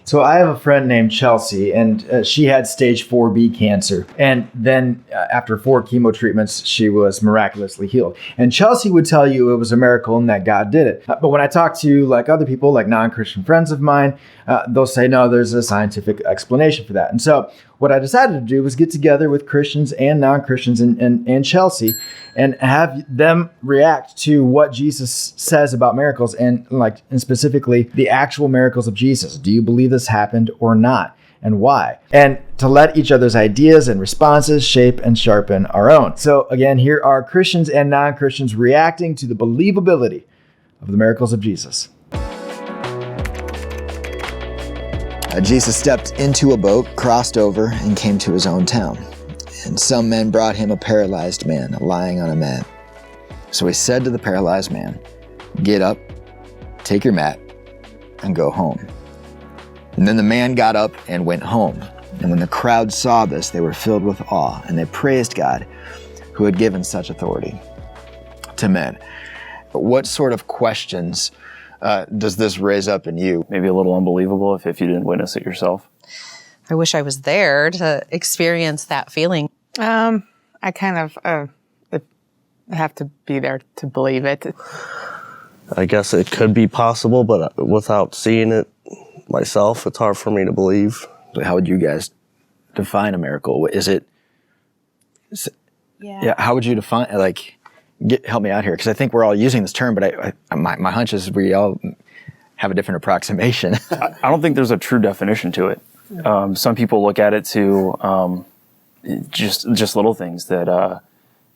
So I have a friend named Chelsea, and she had stage 4B cancer. And then after 4 chemo treatments, she was miraculously healed. And Chelsea would tell you it was a miracle and that God did it. But when I talk to like other people, like non-Christian friends of mine, they'll say, no, there's a scientific explanation for that. And so what I decided to do was get together with Christians and non-Christians and Chelsea and have them react to what Jesus says about miracles and specifically the actual miracles of Jesus. Do you believe this happened or not? And why? And to let each other's ideas and responses shape and sharpen our own. So again, here are Christians and non-Christians reacting to the believability of the miracles of Jesus. Jesus stepped into a boat, crossed over, and came to his own town. And some men brought him a paralyzed man lying on a mat. So he said to the paralyzed man, "Get up, take your mat, and go home." And then the man got up and went home. And when the crowd saw this, they were filled with awe, and they praised God, who had given such authority to men. What sort of questions does this raise up in you? Maybe a little unbelievable if you didn't witness it yourself. I wish I was there to experience that feeling. I kind of have to be there to believe it. I guess it could be possible, but without seeing it myself, it's hard for me to believe. How would you guys define a miracle? Is it? Yeah. How would you define? Help me out here, because I think we're all using this term, but my hunch is we all have a different approximation. I don't think there's a true definition to it. Some people look at it to just little things that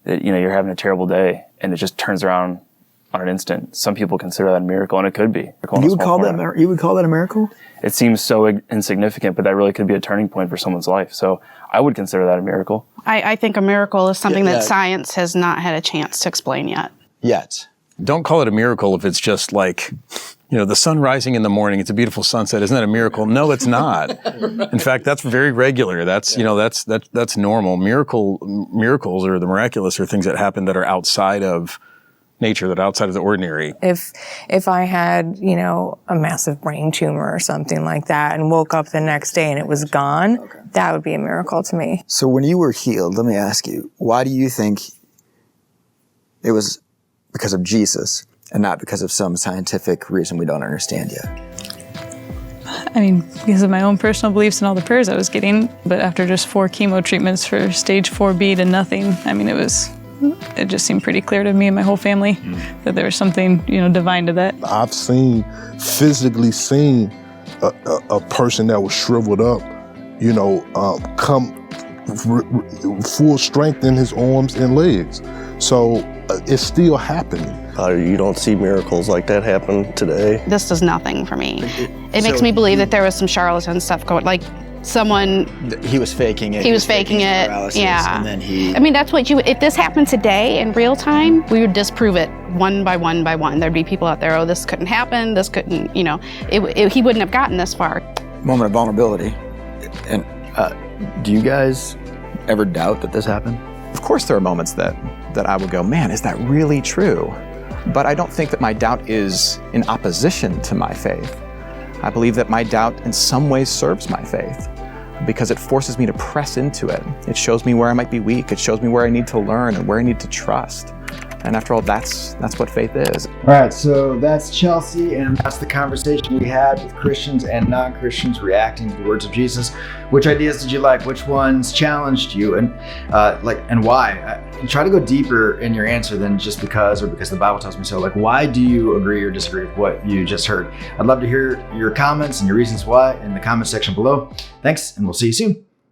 you're having a terrible day and it just turns around on an instant. Some people consider that a miracle, and it could be. You would call that a miracle? It seems so insignificant, but that really could be a turning point for someone's life. So I would consider that a miracle. I think a miracle is something that science has not had a chance to explain yet. Don't call it a miracle if it's just like, the sun rising in the morning, it's a beautiful sunset. Isn't that a miracle? No, it's not. In fact, that's very regular. That's normal. Miracles or the miraculous are things that happen that are outside of nature, that are outside of the ordinary. If I had, a massive brain tumor or something like that and woke up the next day and it was gone, that would be a miracle to me. So when you were healed, let me ask you, why do you think it was because of Jesus and not because of some scientific reason we don't understand yet? I mean, because of my own personal beliefs and all the prayers I was getting, but after just 4 chemo treatments for stage 4B to nothing, I mean, it just seemed pretty clear to me and my whole family that there was something, divine to that. I've physically seen a person that was shriveled up, come full strength in his arms and legs. So it's still happening. You don't see miracles like that happen today. This does nothing for me. It makes me believe that there was some charlatan stuff going, like someone... He was faking it. He was faking it, yeah. And then I mean, that's what if this happened today in real time, we would disprove it one by one by one. There'd be people out there, this couldn't happen, this couldn't, he wouldn't have gotten this far. Moment of vulnerability. And do you guys ever doubt that this happened? Of course there are moments that I would go, man, is that really true? But I don't think that my doubt is in opposition to my faith. I believe that my doubt in some ways serves my faith because it forces me to press into it. It shows me where I might be weak. It shows me where I need to learn and where I need to trust. And after all, that's what faith is. All right, so that's Chelsea, and that's the conversation we had with Christians and non-Christians reacting to the words of Jesus. Which ideas did you like? Which ones challenged you, and why? And try to go deeper in your answer than just because the Bible tells me so. Like, why do you agree or disagree with what you just heard? I'd love to hear your comments and your reasons why in the comment section below. Thanks, and we'll see you soon.